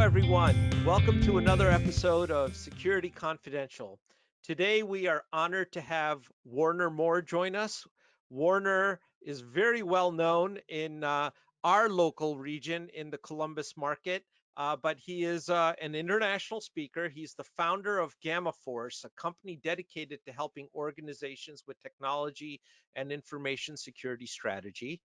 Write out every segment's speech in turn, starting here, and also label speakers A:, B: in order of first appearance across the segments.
A: everyone. Welcome to another episode of Security Confidential. Today, we are honored to have Warner Moore join us. Warner is very well known in our local region in the Columbus market, but he is an international speaker. He's the founder of Gamma Force, a company dedicated to helping organizations with technology and information security strategy.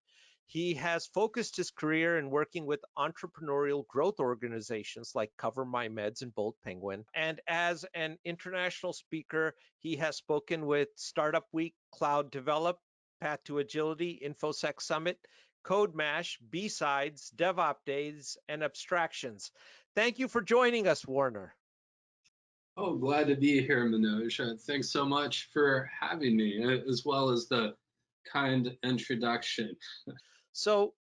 A: He has focused his career in working with entrepreneurial growth organizations like CoverMyMeds and Bold Penguin. And as an international speaker, he has spoken with Startup Week, Cloud Develop, Path to Agility, InfoSec Summit, Code Mash, B-Sides, DevOps Days, and Abstractions. Thank you for joining us, Warner.
B: Oh, glad to be here, Manoj. Thanks so much for having me, as well as the kind introduction.
A: So,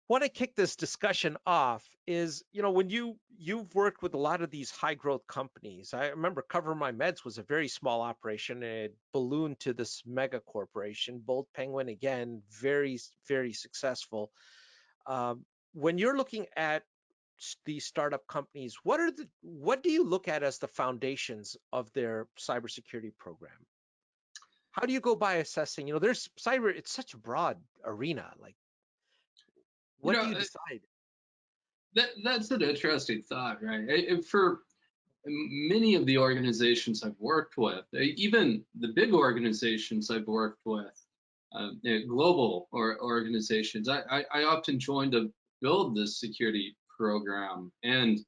A: want to kick this discussion off is, when you've worked with a lot of these high growth companies. I remember CoverMyMeds was a very small operation and it ballooned to this mega corporation. Bold Penguin, again, very, very successful. When you're looking at these startup companies, what do you look at as the foundations of their cybersecurity program? How do you go by assessing? There's cyber, it's such a broad arena. Like,
B: You
A: what do
B: know,
A: you decide?
B: that's an interesting thought, right? For many of the organizations I've worked with, even the big organizations I've worked with, global organizations, I often join to build this security program, and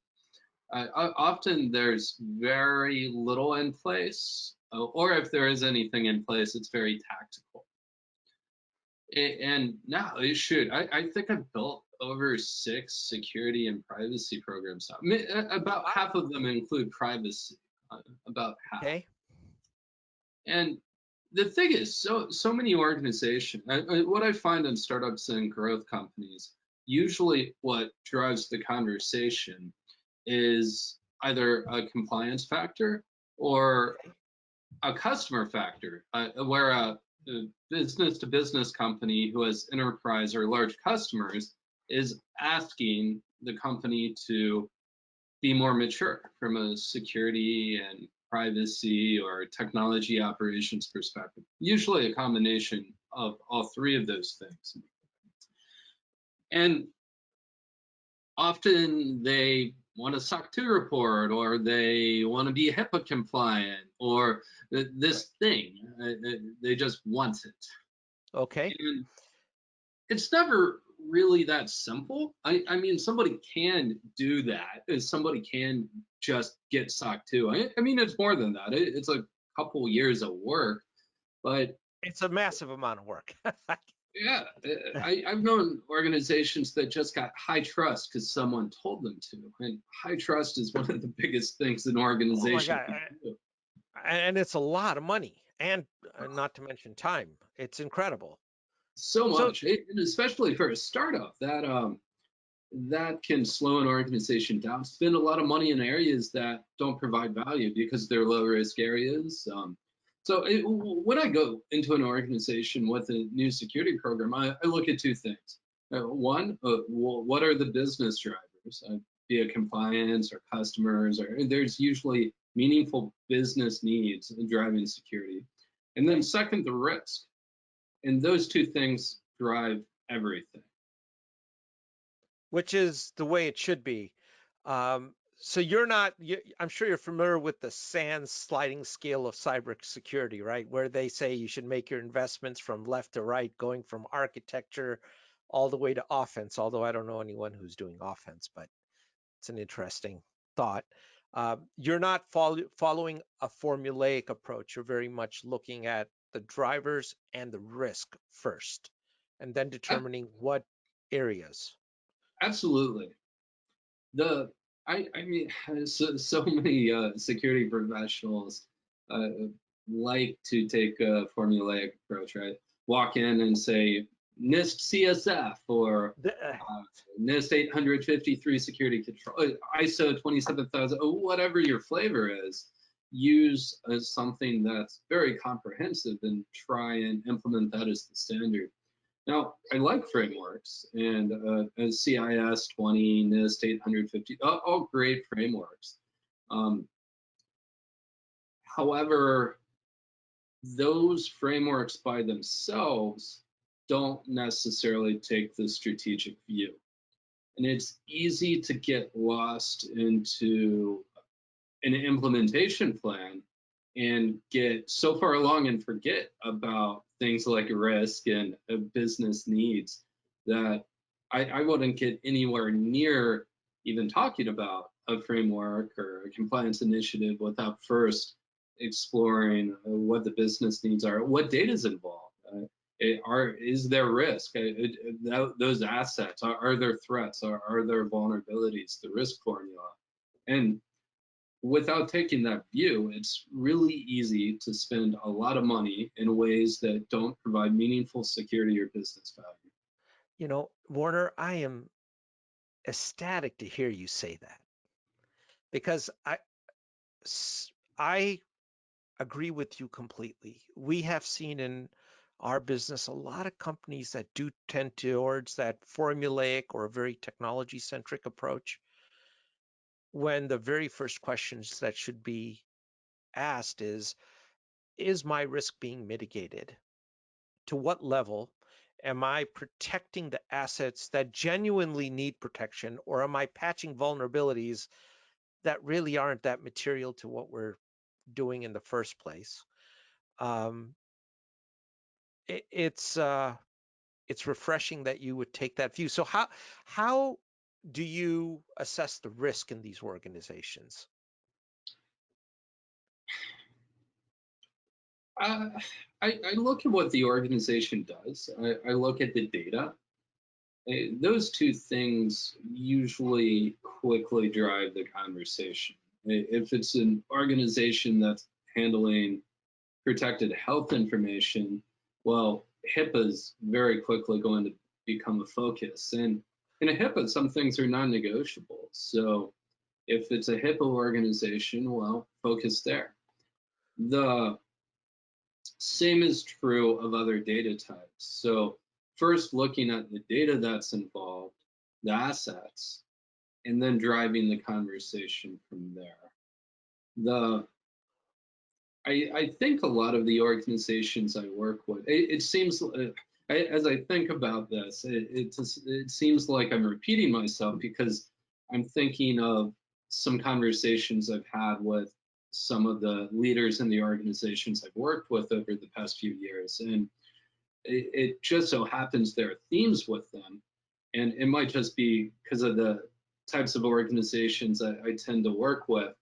B: often there's very little in place, or if there is anything in place, it's very tactical. And now, I think I've built over 6 security and privacy programs. About half of them include privacy, about half.
A: Okay.
B: And the thing is, so many organizations, what I find in startups and growth companies, usually what drives the conversation is either a compliance factor or a customer factor, where a business to business company who has enterprise or large customers is asking the company to be more mature from a security and privacy or technology operations perspective. Usually a combination of all three of those things. And often they want a SOC 2 report, or they want to be HIPAA compliant, or this thing. They just want it.
A: Okay.
B: And it's never really that simple. I mean, somebody can do that. Somebody can just get SOC 2. I mean, it's more than that. It's a couple years of work, but
A: It's a massive amount of work.
B: yeah, I've known organizations that just got high trust because someone told them to. And high trust is one of the biggest things an
A: Oh my
B: organization
A: God.
B: can do.
A: And it's a lot of money, and not to mention time. It's incredible.
B: So
A: So,
B: much, and especially for a startup, that can slow an organization down. Spend a lot of money in areas that don't provide value because they're low risk areas. When I go into an organization with a new security program, I look at two things. One, what are the business drivers, be it compliance or customers, or there's usually meaningful business needs driving security. And then second, the risk. And those two things drive everything.
A: which is the way it should be. So I'm sure you're familiar with the SANS sliding scale of cybersecurity, right? Where they say you should make your investments from left to right, going from architecture all the way to offense, although I don't know anyone who's doing offense, but it's an interesting thought. You're not following a formulaic approach. You're very much looking at the drivers and the risk first, and then determining what areas.
B: Absolutely. The I mean, so many security professionals uh, like to take a formulaic approach, right? Walk in and say NIST CSF, or uh, NIST 853 security control, ISO 27000, whatever your flavor is. Use something that's very comprehensive and try and implement that as the standard. Now, I like frameworks and CIS 20, NIST 850, all great frameworks. Um, However, those frameworks by themselves don't necessarily take the strategic view. And it's easy to get lost into an implementation plan and get so far along and forget about things like risk and business needs that I wouldn't get anywhere near even talking about a framework or a compliance initiative without first exploring what the business needs are, what data is involved. Is there risk? Those assets are there threats? Are there vulnerabilities? The risk formula, and without taking that view, it's really easy to spend a lot of money in ways that don't provide meaningful security or business value.
A: Warner, I am ecstatic to hear you say that because I agree with you completely. We have seen in our business a lot of companies that do tend towards that formulaic or very technology centric approach when the very first questions that should be asked is my risk being mitigated? To what level? Am I protecting the assets that genuinely need protection, or am I patching vulnerabilities that really aren't that material to what we're doing in the first place? Um, it, it's refreshing that you would take that view. So how do you assess the risk in these organizations?
B: Uh, I look at what the organization does. I look at the data. Those two things usually quickly drive the conversation. If it's an organization that's handling protected health information, well, HIPAA is very quickly going to become a focus. And in a HIPAA, some things are non-negotiable. So if it's a HIPAA organization, well, focus there. The same is true of other data types. So first looking at the data that's involved, the assets, and then driving the conversation from there. The I think a lot of the organizations I work with, it seems, as I think about this, it seems like I'm repeating myself because I'm thinking of some conversations I've had with some of the leaders in the organizations I've worked with over the past few years. And it just so happens there are themes with them. And it might just be because of the types of organizations I tend to work with.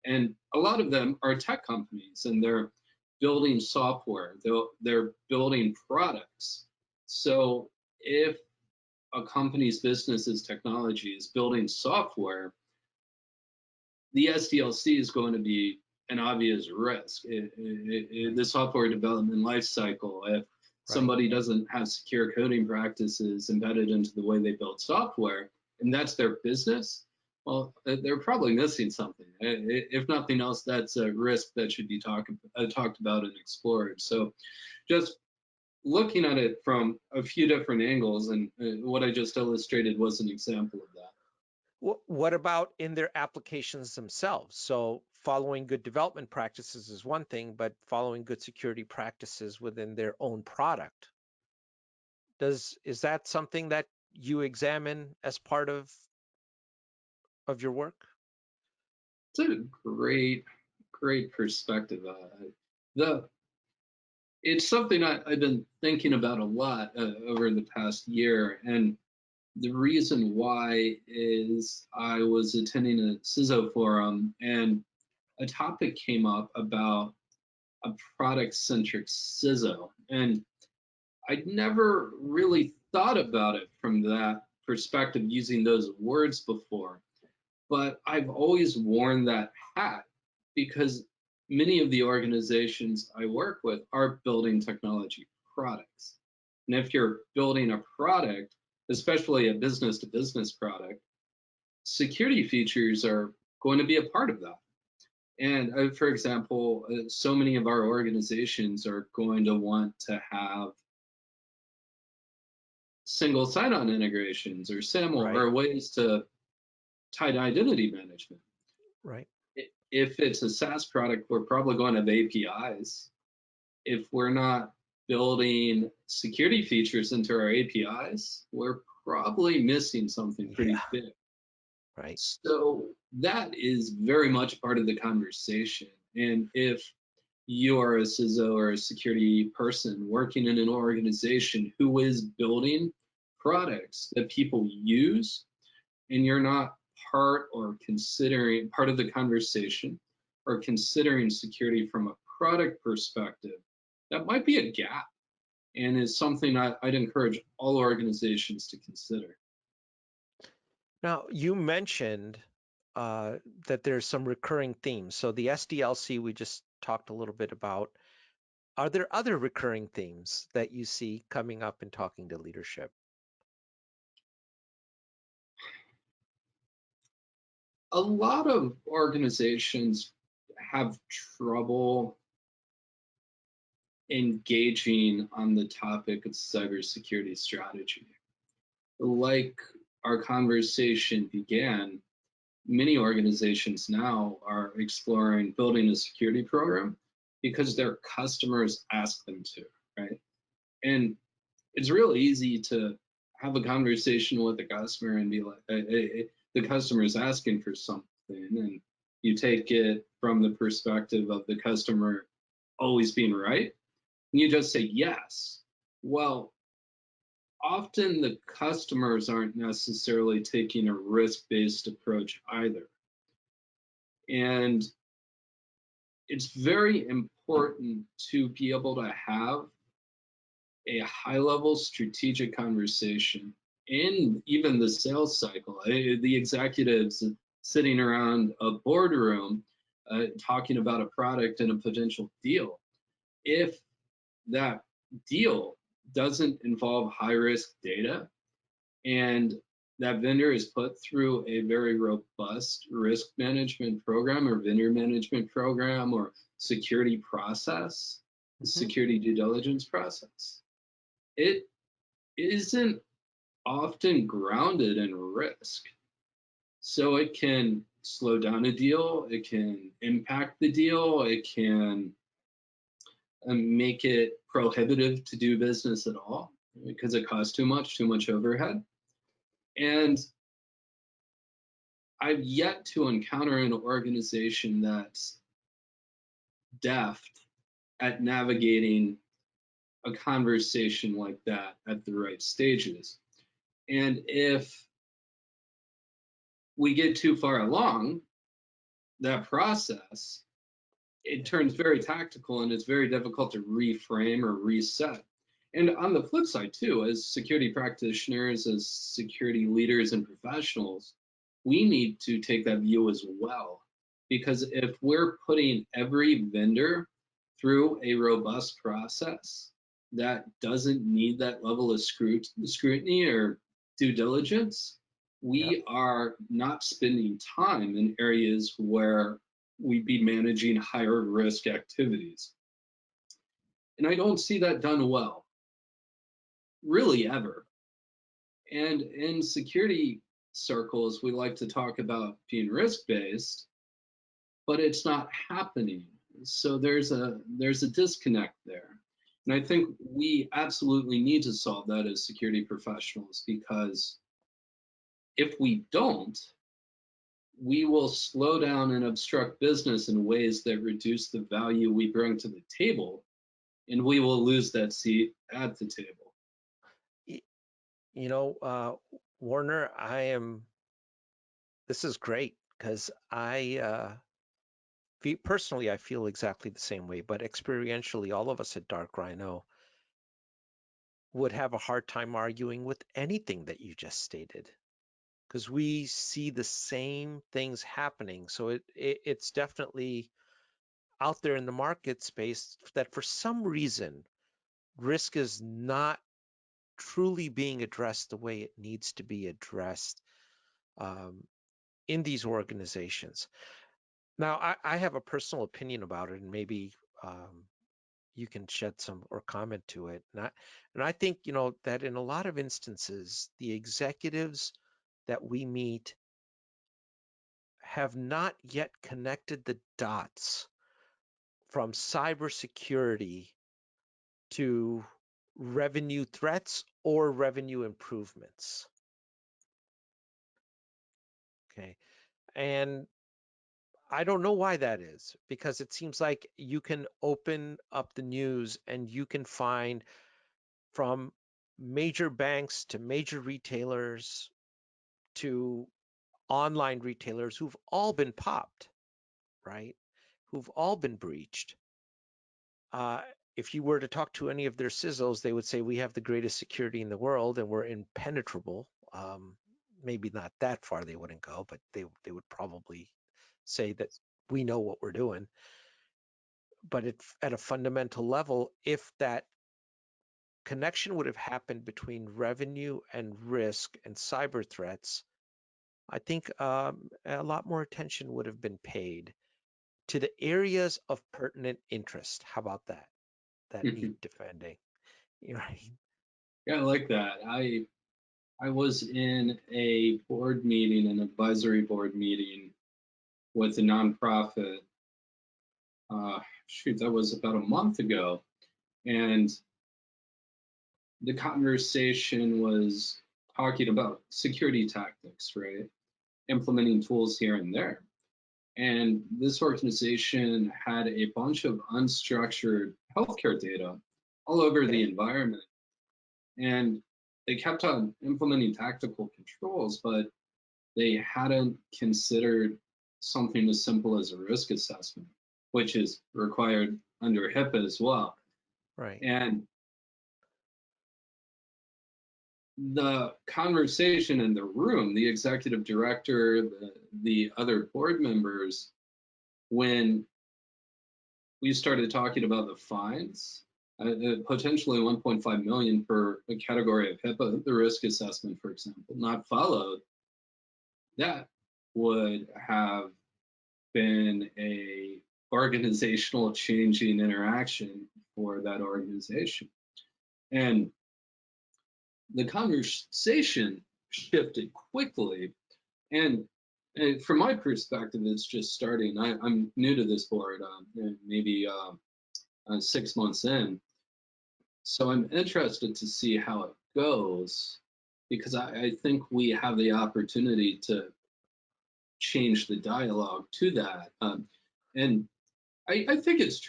B: And a lot of them are tech companies and they're building software, they're building products. So if a company's business is technology, is building software, the SDLC is going to be an obvious risk. The software development lifecycle, if
A: Right.
B: somebody doesn't have secure coding practices embedded into the way they build software, and that's their business, well, they're probably missing something. If nothing else, that's a risk that should be talked about and explored. So just looking at it from a few different angles, and what I just illustrated was an example of that.
A: What about in their applications themselves? So following good development practices is one thing, but following good security practices within their own product, is that something that you examine as part of your work?
B: It's a great perspective. The It's something I've been thinking about a lot over the past year, and the reason why is I was attending a CISO forum, and a topic came up about a product-centric CISO, and I'd never really thought about it from that perspective using those words before. But I've always worn that hat because many of the organizations I work with are building technology products. And if you're building a product, especially a business to business product, security features are going to be a part of that. And for example, so many of our organizations are going to want to have single sign-on integrations or SAML
A: Right.
B: or ways to tie to identity management.
A: Right.
B: If it's a SaaS product, we're probably going to have APIs. If we're not building security features into our APIs, we're probably missing something
A: Yeah.
B: pretty big.
A: Right.
B: So that is very much part of the conversation. And if you are a CISO or a security person working in an organization who is building products that people use, and you're not part or considering part of the conversation or considering security from a product perspective, that might be a gap and is something I'd encourage all organizations to consider.
A: Now, you mentioned that there's some recurring themes. So the SDLC we just talked a little bit about. Are there other recurring themes that you see coming up in talking to leadership?
B: A lot of organizations have trouble engaging on the topic of cybersecurity strategy. Like our conversation began, many organizations now are exploring building a security program because their customers ask them to, right? And it's real easy to have a conversation with the customer and be like, the customer is asking for something, and you take it from the perspective of the customer always being right, and you just say yes. Well, often the customers aren't necessarily taking a risk-based approach either. And it's very important to be able to have a high level strategic conversation in even the sales cycle. The executives sitting around a boardroom talking about a product and a potential deal. If that deal doesn't involve high risk data and that vendor is put through a very robust risk management program or vendor management program or security process,
A: Hmm.
B: security due diligence process, it isn't often grounded in risk. So it can slow down a deal, it can impact the deal, it can make it prohibitive to do business at all because it costs too much overhead. And I've yet to encounter an organization that's deft at navigating a conversation like that at the right stages. And if we get too far along that process, it turns very tactical and it's very difficult to reframe or reset. And on the flip side, too, as security practitioners, as security leaders and professionals, we need to take that view as well. Because if we're putting every vendor through a robust process that doesn't need that level of scrutiny or due diligence,
A: Yep.
B: we are not spending time in areas where we'd be managing higher risk activities. And I don't see that done well, really ever. And in security circles, we like to talk about being risk based, but it's not happening. So there's a disconnect there. And I think we absolutely need to solve that as security professionals because if we don't, we will slow down and obstruct business in ways that reduce the value we bring to the table, and we will lose that seat at the table.
A: Y- You know, Warner, this is great because personally, I feel exactly the same way, but experientially, all of us at Dark Rhino would have a hard time arguing with anything that you just stated because we see the same things happening. So it's definitely out there in the market space that for some reason risk is not truly being addressed the way it needs to be addressed um, in these organizations. Now, I have a personal opinion about it, and maybe you can shed some or comment to it. And I think, that in a lot of instances, the executives that we meet have not yet connected the dots from cybersecurity to revenue threats or revenue improvements. Okay. And I don't know why that is, because it seems like you can open up the news and you can find from major banks to major retailers to online retailers who've all been popped, right? Who've all been breached. Uh, if you were to talk to any of their CISOs, they would say we have the greatest security in the world and we're impenetrable. Maybe not that far they wouldn't go, but they would probably say that we know what we're doing. But at a fundamental level, if that connection would have happened between revenue and risk and cyber threats, I think a lot more attention would have been paid to the areas of pertinent interest. How about that? That need defending. Right?
B: Yeah, I like that. I was in a board meeting, an advisory board meeting with a nonprofit. Shoot, that was about a month ago, and the conversation was talking about security tactics, right? Implementing tools here and there. And this organization had a bunch of unstructured healthcare data all over the
A: Okay.
B: environment. And they kept on implementing tactical controls, but they hadn't considered something as simple as a risk assessment, which is required under HIPAA as well.
A: Right.
B: And the conversation in the room, the executive director, the other board members, when we started talking about the fines, potentially 1.5 million for a category of HIPAA, the risk assessment, for example, not followed, that would have been a organizational changing interaction for that organization. And the conversation shifted quickly. And from my perspective, it's just starting. I'm new to this board, maybe 6 months in. So I'm interested to see how it goes because I think we have the opportunity to change the dialogue to that. And I think it's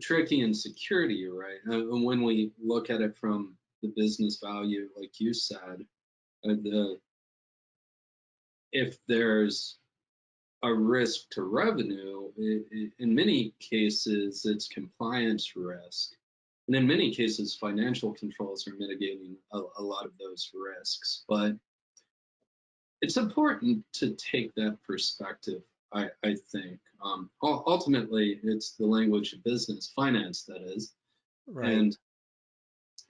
B: tricky in security, right? And when we look at it from the business value, like you said, if there's a risk to revenue, in many cases, it's compliance risk. And in many cases, financial controls are mitigating a lot of those risks. But it's important to take that perspective, I think. Ultimately, it's the language of business, finance, that is.
A: Right.
B: And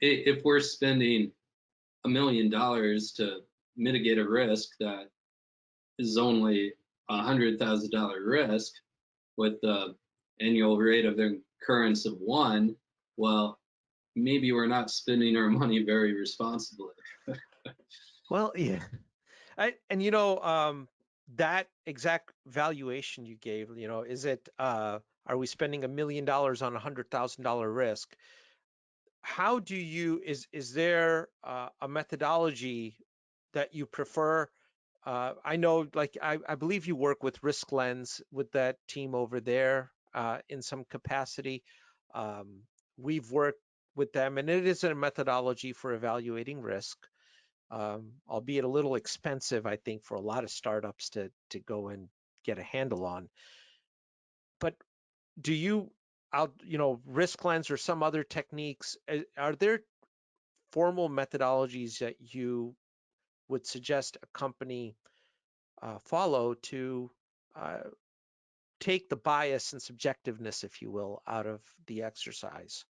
B: if we're spending $1 million to mitigate a risk that is only $100,000 risk with the annual rate of occurrence of 1, well, maybe we're not spending our money very responsibly.
A: Well, yeah. And that exact valuation you gave, is it are we spending $1 million on $100,000 risk? How do you is there a methodology that you prefer? I know, like I believe you work with Risk Lens with that team over there in some capacity. We've worked with them, and it is a methodology for evaluating risk, albeit a little expensive, I think, for a lot of startups to go and get a handle on. But do you out Risk Lens or some other techniques? Are there formal methodologies that you would suggest a company follow to uh, take the bias and subjectiveness, if you will, out of the exercise?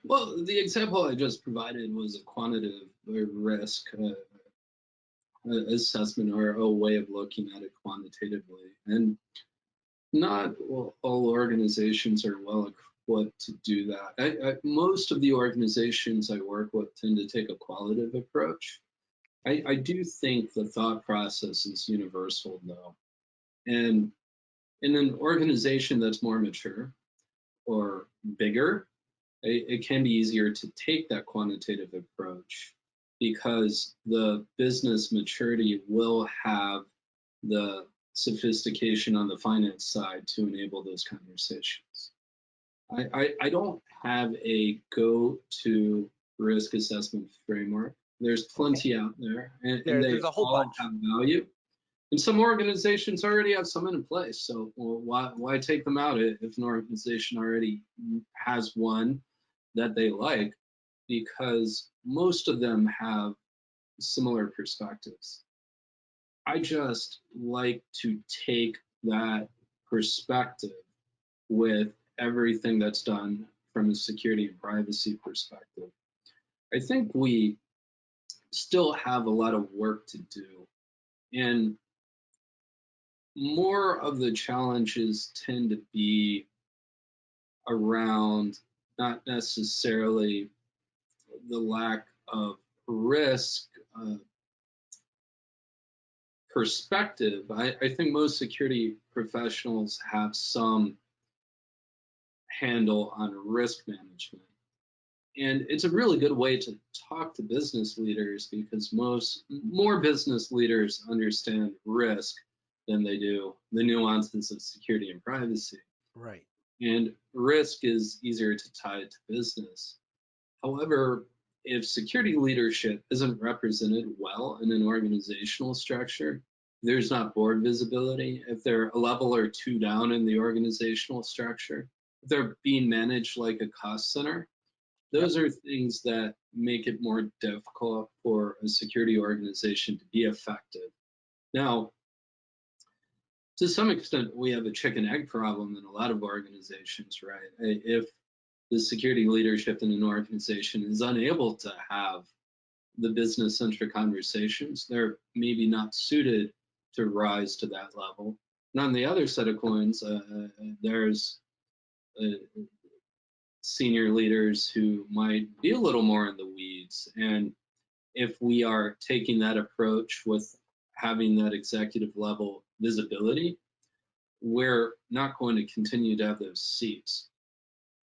B: Well, the example I just provided was a quantitative risk assessment or a way of looking at it quantitatively. And Not all organizations are well equipped to do that. Most of the organizations I work with tend to take a qualitative approach. I do think the thought process is universal, though. And in an organization that's more mature or bigger, it can be easier to take that quantitative approach because the business maturity will have the sophistication on the finance side to enable those conversations. I don't have a go-to risk assessment framework. There's
A: Okay.
B: plenty out there, and they
A: There's a whole
B: all
A: bunch.
B: have value. And some organizations already have some in place. So well, why take them out if an organization already has one that they like? Because most of them have similar perspectives. I just like to take that perspective with everything that's done from a security and privacy perspective. I think we still have a lot of work to do. And more of the challenges tend to be around not necessarily the lack of risk perspective. I think most security professionals have some handle on risk management. And it's a really good way to talk to business leaders because more business leaders understand risk than they do the nuances of security and privacy.
A: Right.
B: And risk is easier to tie to business. However, if security leadership isn't represented well in an organizational structure, there's not board visibility. If they're a level or two down in the organizational structure, if they're being managed like a cost center,
A: Yep.
B: those are things that make it more difficult for a security organization to be effective. Now, to some extent, we have a chicken egg problem in a lot of organizations, right? If the security leadership in an organization is unable to have the business centric conversations, they're maybe not suited to rise to that level. And on the other side of coins, there's uh, senior leaders who might be a little more in the weeds. And if we are taking that approach with having that executive level visibility, we're not going to continue to have those seats.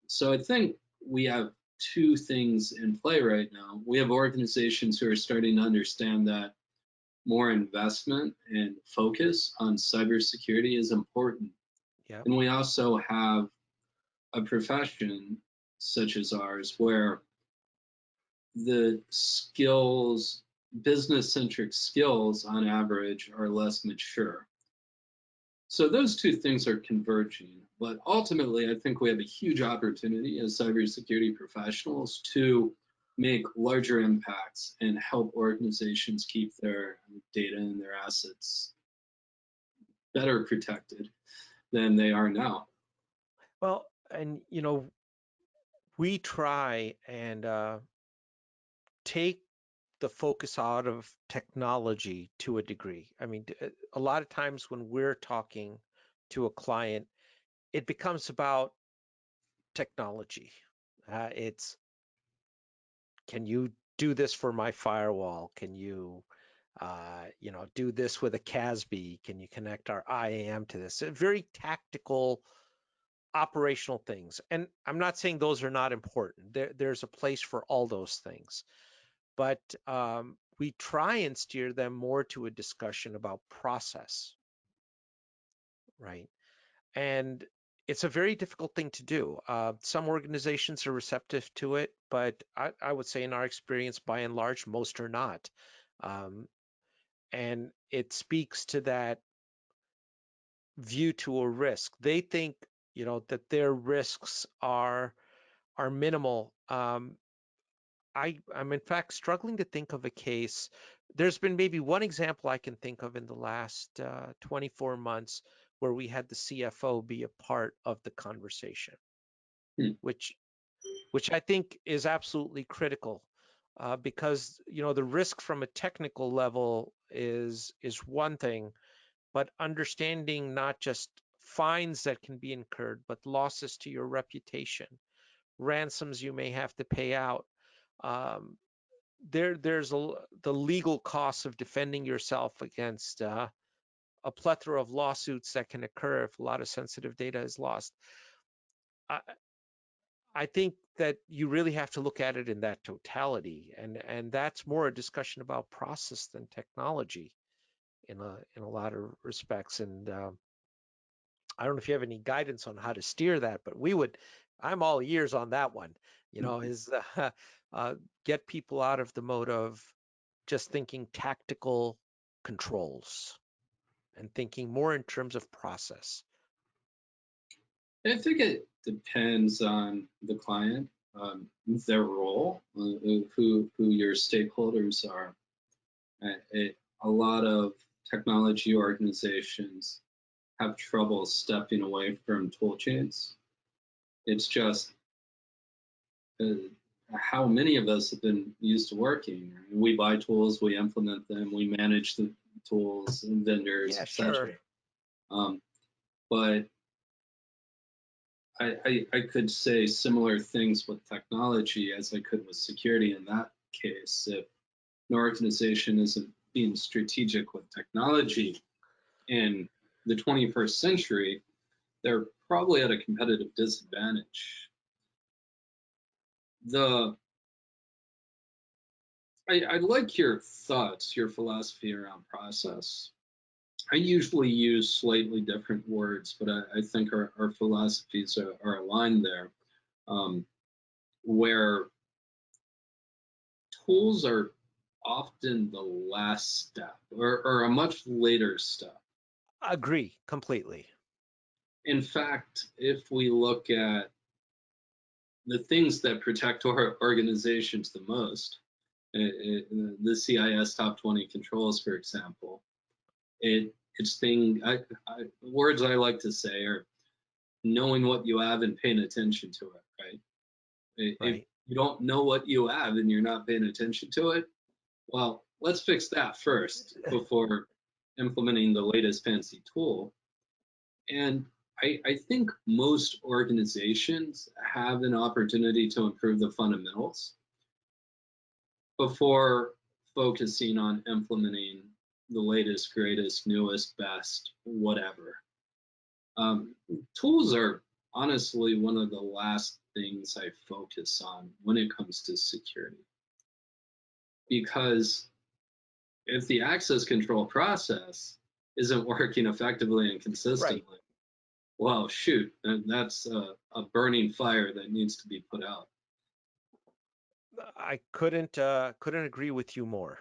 B: So I think we have two things in play right now. We have organizations who are starting to understand that more investment and focus on cybersecurity is important.
A: Yep.
B: And we also have a profession such as ours where the skills, business centric skills on average, are less mature. So those two things are converging. But ultimately, I think we have a huge opportunity as cybersecurity professionals to make larger impacts and help organizations keep their data and their assets better protected than they are now.
A: Well, and we try and take the focus out of technology to a degree. I mean, a lot of times when we're talking to a client, it becomes about technology. It's, can you do this for my firewall? Can you, do this with a CASB? Can you connect our IAM to this? Very tactical, operational things. And I'm not saying those are not important. There's a place for all those things, but we try and steer them more to a discussion about process, right? And it's a very difficult thing to do. Some organizations are receptive to it, but I would say in our experience, by and large, most are not. Um, and it speaks to that view to a risk. They think, that their risks are minimal. I'm in fact struggling to think of a case. There's been maybe one example I can think of in the last 24 months where we had the CFO be a part of the conversation,
B: Hmm.
A: which I think is absolutely critical, because the risk from a technical level is one thing, but understanding not just fines that can be incurred, but losses to your reputation, ransoms you may have to pay out. There's the legal costs of defending yourself against a plethora of lawsuits that can occur if a lot of sensitive data is lost. I, I think that you really have to look at it in that totality, and that's more a discussion about process than technology in a lot of respects. And I don't know if you have any guidance on how to steer that, but I'm all ears on that one. Is uh, get people out of the mode of just thinking tactical controls and thinking more in terms of process.
B: I think it depends on the client, their role, who your stakeholders are. A lot of technology organizations have trouble stepping away from tool chains. It's just uh, how many of us have been used to working. We buy tools, we implement them, we manage the tools and vendors,
A: Yeah,
B: etc.
A: sure.
B: But I could say similar things with technology as I could with security in that case. If an organization isn't being strategic with technology in the 21st century, they're probably at a competitive disadvantage. The I like your thoughts, your philosophy around process. I usually use slightly different words, but I think our philosophies are aligned there, where tools are often the last step or a much later step.
A: Agree completely.
B: In fact, if we look at the things that protect our organizations the most, the CIS top 20 controls, for example, it's words I like to say are knowing what you have and paying attention to it, right? If
A: Right.
B: you don't know what you have and you're not paying attention to it, well, let's fix that first before implementing the latest fancy tool. And I think most organizations have an opportunity to improve the fundamentals before focusing on implementing the latest, greatest, newest, best, whatever. Um, Tools are honestly one of the last things I focus on when it comes to security. Because if the access control process isn't working effectively and
A: Right.
B: consistently, well, shoot, that's a burning fire that needs to be put out.
A: I couldn't agree with you more.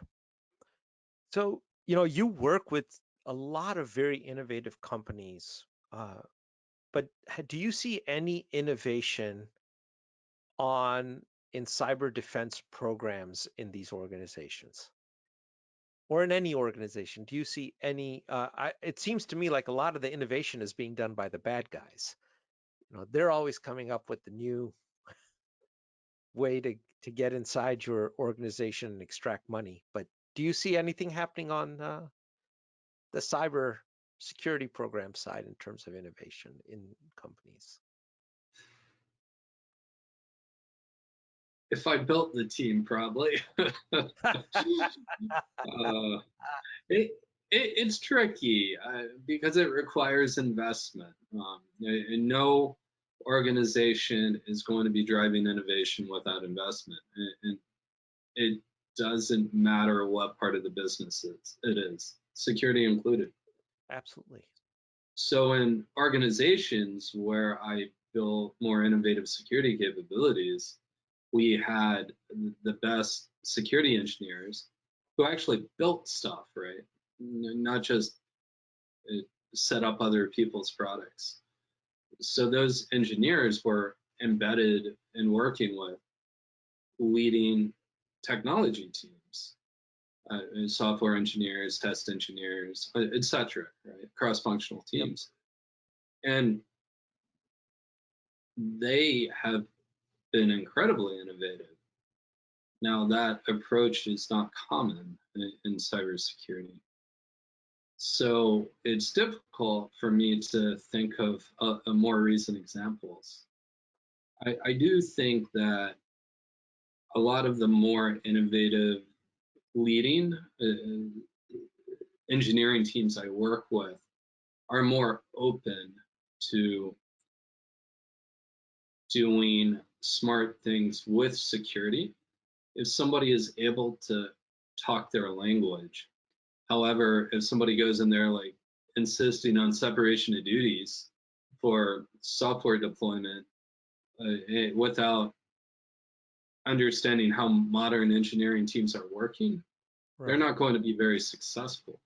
A: So, you work with a lot of very innovative companies, but do you see any innovation on in cyber defense programs in these organizations or in any organization? Do you see any? It seems to me like a lot of the innovation is being done by the bad guys. They're always coming up with the new way to get inside your organization and extract money. But do you see anything happening on the cyber security program side in terms of innovation in companies?
B: If I built the team, probably. It, it's tricky because it requires investment. And no organization is going to be driving innovation without investment. And it doesn't matter what part of the business it is, security included.
A: Absolutely.
B: So in organizations where I built more innovative security capabilities, we had the best security engineers who actually built stuff, right? Not just uh, set up other people's products. So those engineers were embedded in working with leading technology teams, software engineers, test engineers, etc., right? Cross-functional
A: Yep.
B: teams. And they have been incredibly innovative. Now, that approach is not common in cybersecurity. So it's difficult for me to think of a more recent examples. I do think that a lot of the more innovative leading engineering teams I work with are more open to doing smart things with security if somebody is able to talk their language. However, if somebody goes in there like insisting on separation of duties for software deployment without understanding how modern engineering teams are working, they're
A: Right.
B: not going to be very successful.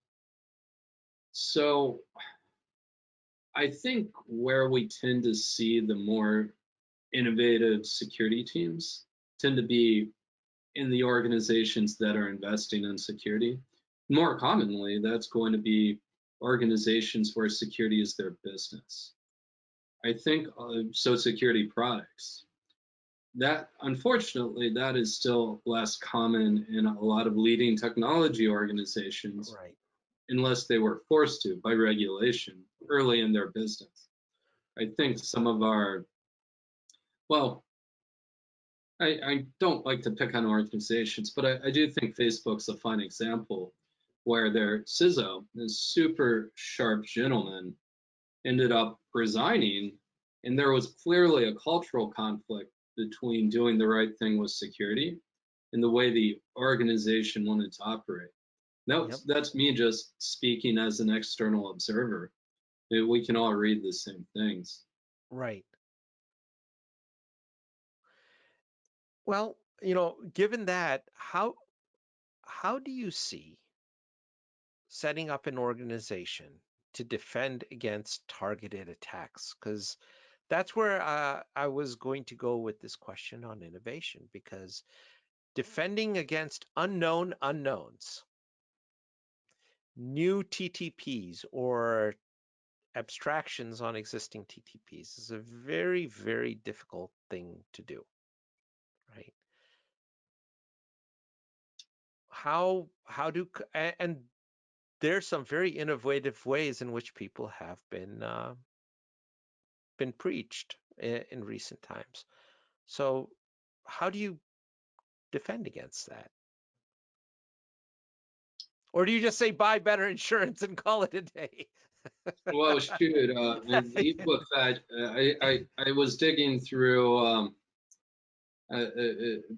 B: So I think where we tend to see the more innovative security teams tend to be in the organizations that are investing in security. More commonly, that's going to be organizations where security is their business. I think so security products. That unfortunately, that is still less common in a lot of leading technology organizations
A: Right.
B: unless they were forced to by regulation early in their business. I think some of our, well, I don't like to pick on organizations, but I do think Facebook's a fine example where their CISO, this super sharp gentleman, ended up resigning, and there was clearly a cultural conflict between doing the right thing with security and the way the organization wanted to operate.
A: Yep.
B: That's me just speaking as an external observer. We can all read the same things.
A: Right. Well, given that, how do you see setting up an organization to defend against targeted attacks? Because that's where I was going to go with this question on innovation, because defending against unknown unknowns, new TTPs or abstractions on existing TTPs is a very, very difficult thing to do, right? How do and there's some very innovative ways in which people have been preached in recent times. So how do you defend against that? Or do you just say buy better insurance and call it a day?
B: Well, shoot, Equifax, I was digging through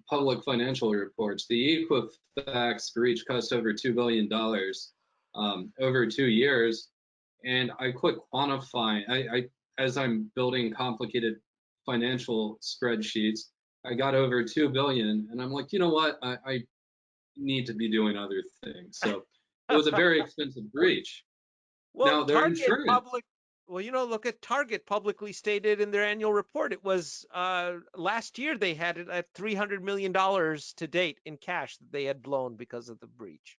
B: public financial reports. The Equifax breach cost over $2 billion over 2 years. And I quit quantifying. As I'm building complicated financial spreadsheets, I got over 2 billion, and I'm like, you know what? I need to be doing other things. So it was a very expensive breach.
A: Well,
B: Now their
A: Target
B: insurance.
A: public. Well, look at Target publicly stated in their annual report. It was last year they had it at $300 million to date in cash that they had blown because of the breach.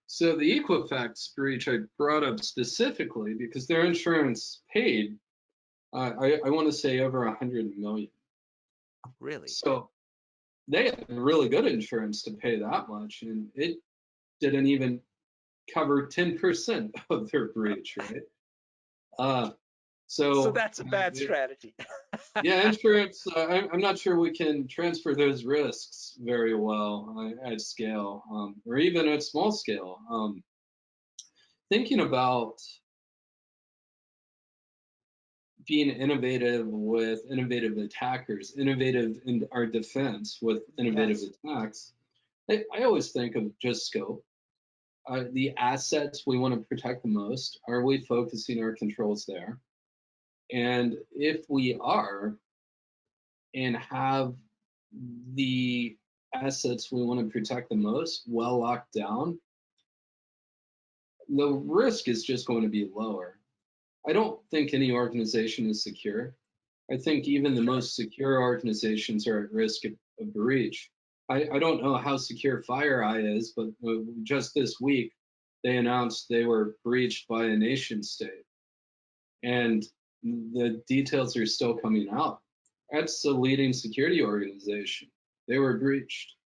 B: So the Equifax breach I brought up specifically because their insurance paid, I want to say over 100 million.
A: Really?
B: So they had really good insurance to pay that much, and it didn't even cover 10% of their breach, right? Uh,
A: So
B: so
A: that's a bad strategy.
B: yeah, insurance. I'm not sure we can transfer those risks very well at scale, or even at small scale. Thinking about being innovative with innovative attackers, innovative in our defense with innovative
A: Yes.
B: attacks, I always think of just scope. The assets we want to protect the most, are we focusing our controls there? And if we are, and have the assets we want to protect the most well locked down, the risk is just going to be lower. I don't think any organization is secure. I think even the
A: Sure.
B: most secure organizations are at risk of breach. I don't know how secure Fireeye is, but just this week, they announced they were breached by a nation state. And the details are still coming out. That's the leading security organization. They were breached.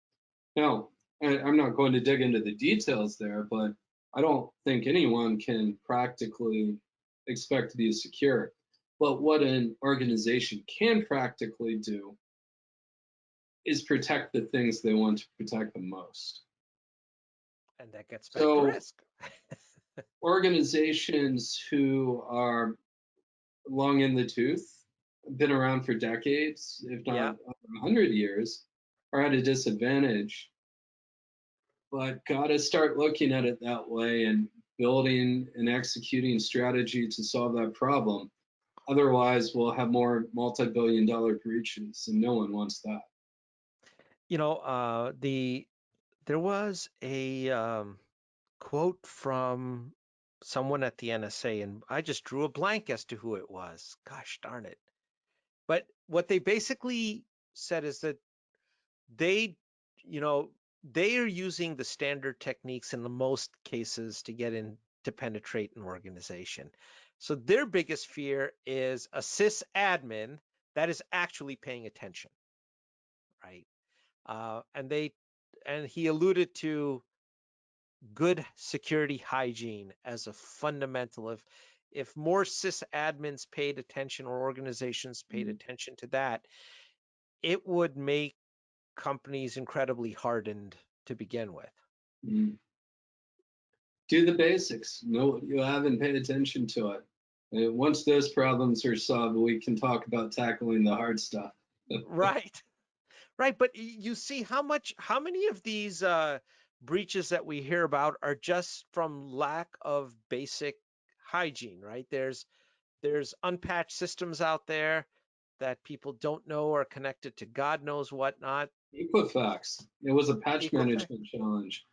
B: Now, I'm not going to dig into the details there, but I don't think anyone can practically expect to be secure. But what an organization can practically do is protect the things they want to protect the most.
A: And that gets back to
B: So
A: risk.
B: organizations who are long in the tooth, been around for decades, if not
A: Yeah.
B: over 100 years, are at a disadvantage. But got to start looking at it that way and building and executing strategy to solve that problem. Otherwise, we'll have more multi-billion-dollar breaches, and no one wants that.
A: There was a quote from someone at the NSA, and I just drew a blank as to who it was. Gosh darn it. But what they basically said is that they, you know, they are using the standard techniques in the most cases to get in to penetrate an organization. So their biggest fear is a sysadmin that is actually paying attention, right? And he alluded to good security hygiene as a fundamental. If more sysadmins paid attention or organizations paid
B: Mm,
A: attention to that, it would make companies incredibly hardened to begin with.
B: mm. Do the basics. Know what you have and pay attention to it. And once those problems are solved, we can talk about tackling the hard stuff.
A: Right. Right. But you see how many of these breaches that we hear about are just from lack of basic hygiene, right? There's unpatched systems out there that people don't know are connected to God knows what not.
B: Equifax. It was a patch
A: Equifax.
B: management challenge.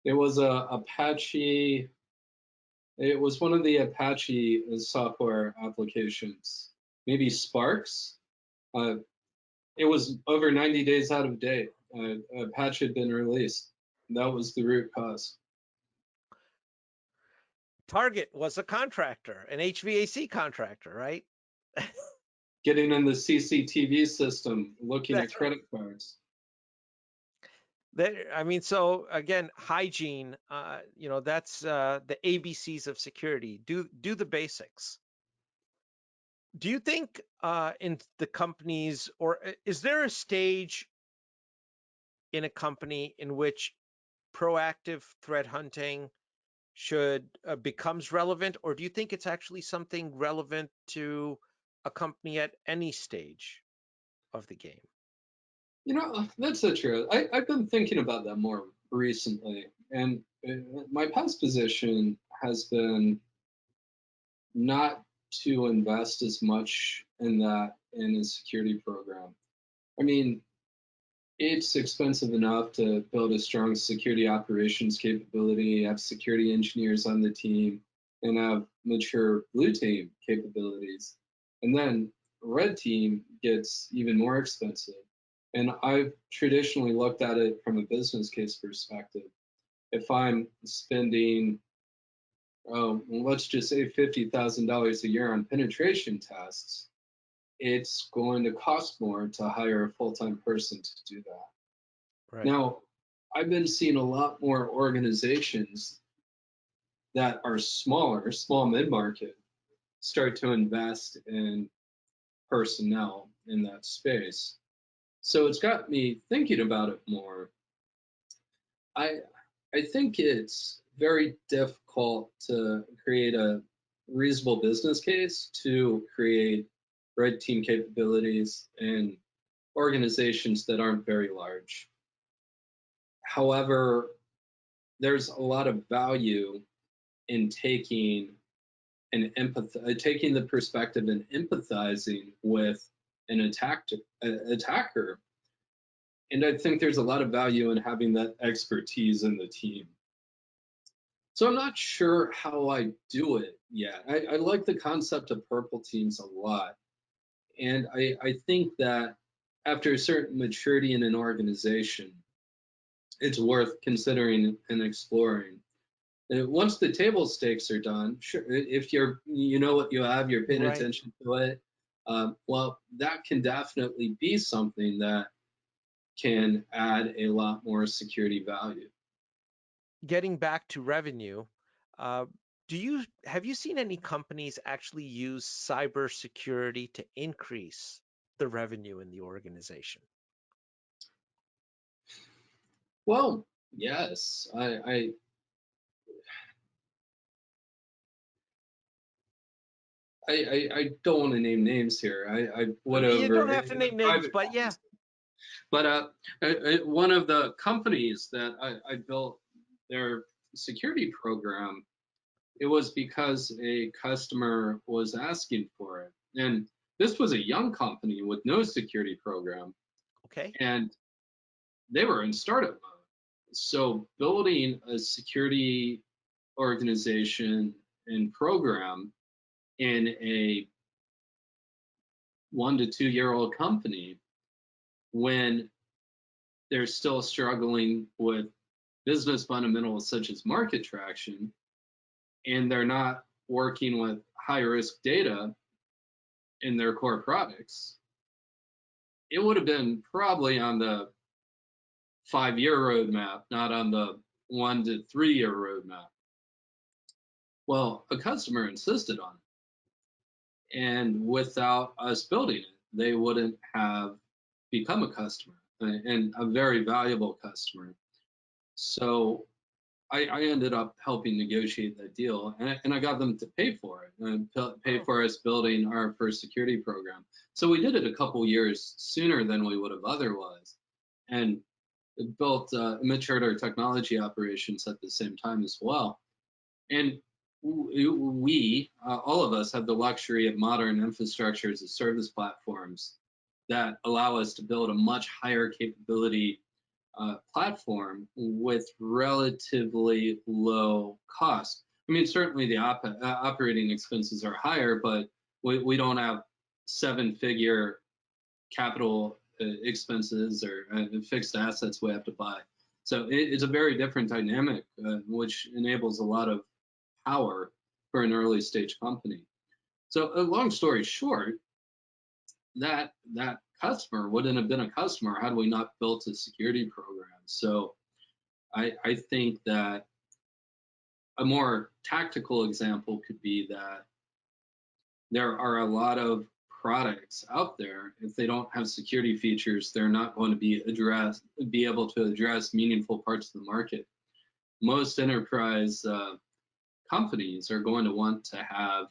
B: It was a Apache. It was one of the Apache software applications. Maybe Sparks. Uh, it was over 90 days out of date. A patch had been released. That was the root cause.
A: Target was a contractor, an HVAC contractor, right?
B: Getting in the CCTV system, looking at
A: That's right.
B: credit cards.
A: I mean, so again, hygiene, that's the ABCs of security. Do the basics. Do you think in the companies, or is there a stage in a company in which proactive threat hunting should becomes relevant, or do you think it's actually something relevant to a company at any stage of the game?
B: That's so true. I've been thinking about that more recently. And my past position has been not to invest as much in that in a security program. I mean, it's expensive enough to build a strong security operations capability, have security engineers on the team, and have mature blue team capabilities. And then red team gets even more expensive. And I've traditionally looked at it from a business case perspective. If I'm spending, let's just say $50,000 a year on penetration tests, it's going to cost more to hire a full-time person to do that.
A: Right.
B: Now, I've been seeing a lot more organizations that are smaller, small mid-market, start to invest in personnel in that space. So it's got me thinking about it more. I I think it's very difficult to create a reasonable business case to create red team capabilities in organizations that aren't very large. However, there's a lot of value in taking the perspective and empathizing with an attacker. And I think there's a lot of value in having that expertise in the team. So I'm not sure how I do it yet. I like the concept of purple teams a lot. And I think that after a certain maturity in an organization, it's worth considering and exploring. Once the table stakes are done, sure, if you know what you have, you're paying
A: Right.
B: attention to it. Well, that can definitely be something that can add a lot more security value.
A: Getting back to revenue, Uh, have you seen any companies actually use cybersecurity to increase the revenue in the organization?
B: Well, yes, I don't want to name names here. I went
A: You
B: over
A: don't have to
B: in a
A: name names,
B: private
A: but yeah.
B: conversation. But one of the companies that I built their security program, it was because a customer was asking for it. And this was a young company with no security program,
A: Okay.
B: and they were in startup mode. So building a security organization and program in a 1 to 2 year old company when they're still struggling with business fundamentals such as market traction, and they're not working with high risk data in their core products, it would have been probably on the 5 year roadmap, not on the 1 to 3 year roadmap. Well, a customer insisted on it. And without us building it, they wouldn't have become a customer and a very valuable customer. So I ended up helping negotiate that deal, and I got them to pay for it, and pay
A: Oh,
B: for us building our first security program. So we did it a couple years sooner than we would have otherwise, and it built matured our technology operations at the same time as well. And we, all of us, have the luxury of modern infrastructure as a service platforms that allow us to build a much higher capability platform with relatively low cost. I mean, certainly the operating expenses are higher, but we don't have 7 figure capital expenses or fixed assets we have to buy. So it's a very different dynamic, which enables a lot of power for an early stage company. So, long story short, that customer wouldn't have been a customer had we not built a security program. So I think that a more tactical example could be that there are a lot of products out there. If they don't have security features, they're not going to be able to address meaningful parts of the market. Most enterprise companies are going to want to have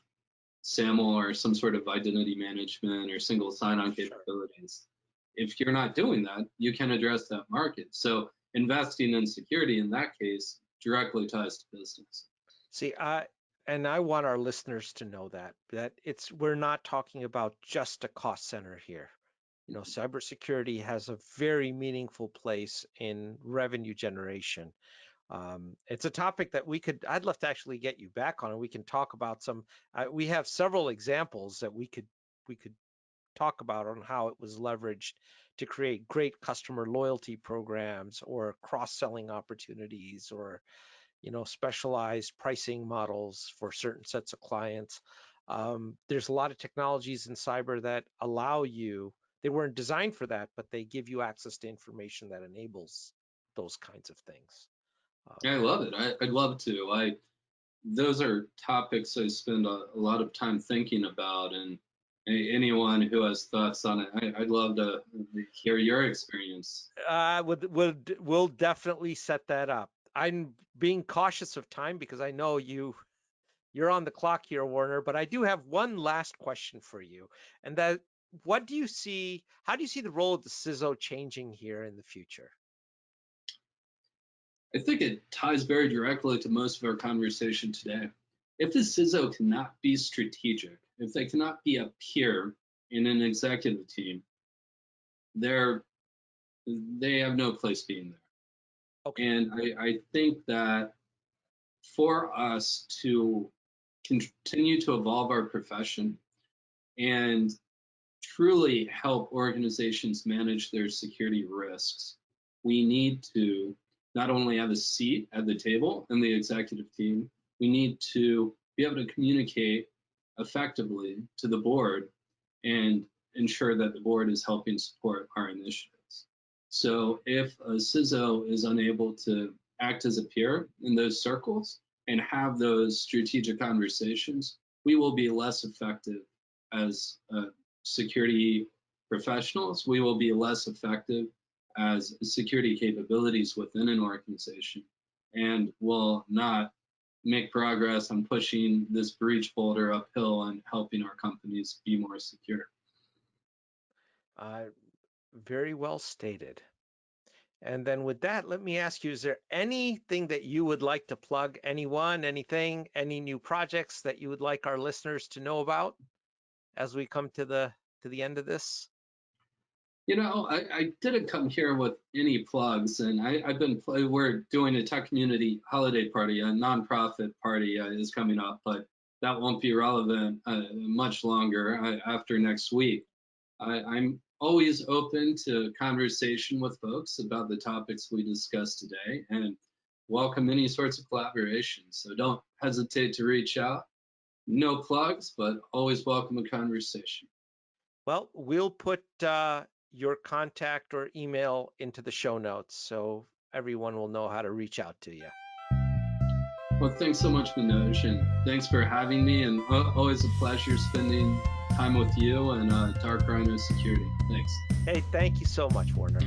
B: SAML or some sort of identity management or single sign-on
A: sure.
B: capabilities. If you're not doing that, you can address that market. So investing in security in that case directly ties to business.
A: See, I want our listeners to know that we're not talking about just a cost center here. Cybersecurity has a very meaningful place in revenue generation. It's a topic that I'd love to actually get you back on, and we can talk about some. We have several examples that we could talk about on how it was leveraged to create great customer loyalty programs or cross-selling opportunities or specialized pricing models for certain sets of clients. There's a lot of technologies in cyber that allow you, they weren't designed for that, but they give you access to information that enables those kinds of things.
B: I love it. I'd love to. Those are topics I spend a lot of time thinking about, and anyone who has thoughts on it, I'd love to hear your experience.
A: We'll definitely set that up. I'm being cautious of time because I know you're on the clock here, Warner, but I do have one last question for you. And that, how do you see the role of the CISO changing here in the future?
B: I think it ties very directly to most of our conversation today. If the CISO cannot be strategic, if they cannot be a peer in an executive team, they're they have no place being there.
A: Okay.
B: And I think that for us to continue to evolve our profession and truly help organizations manage their security risks, we need to not only have a seat at the table in the executive team, we need to be able to communicate effectively to the board and ensure that the board is helping support our initiatives. So if a CISO is unable to act as a peer in those circles, and have those strategic conversations, we will be less effective as security professionals. We will be less effective as security capabilities within an organization, and will not make progress on pushing this breach boulder uphill and helping our companies be more secure.
A: Very well stated. And then with that, let me ask you, is there anything that you would like to plug? Anyone, anything, any new projects that you would like our listeners to know about as we come to the end of this?
B: I didn't come here with any plugs, and we're doing a tech community holiday party, a nonprofit party is coming up, but that won't be relevant much longer after next week. I'm always open to conversation with folks about the topics we discussed today, and welcome any sorts of collaboration. So don't hesitate to reach out. No plugs, but always welcome a conversation.
A: Well, we'll put your contact or email into the show notes so everyone will know how to reach out to you.
B: Well, thanks so much, Manoj, and thanks for having me. And always a pleasure spending time with you and Dark Rhino Security. Thanks.
A: Hey, thank you so much, Warner.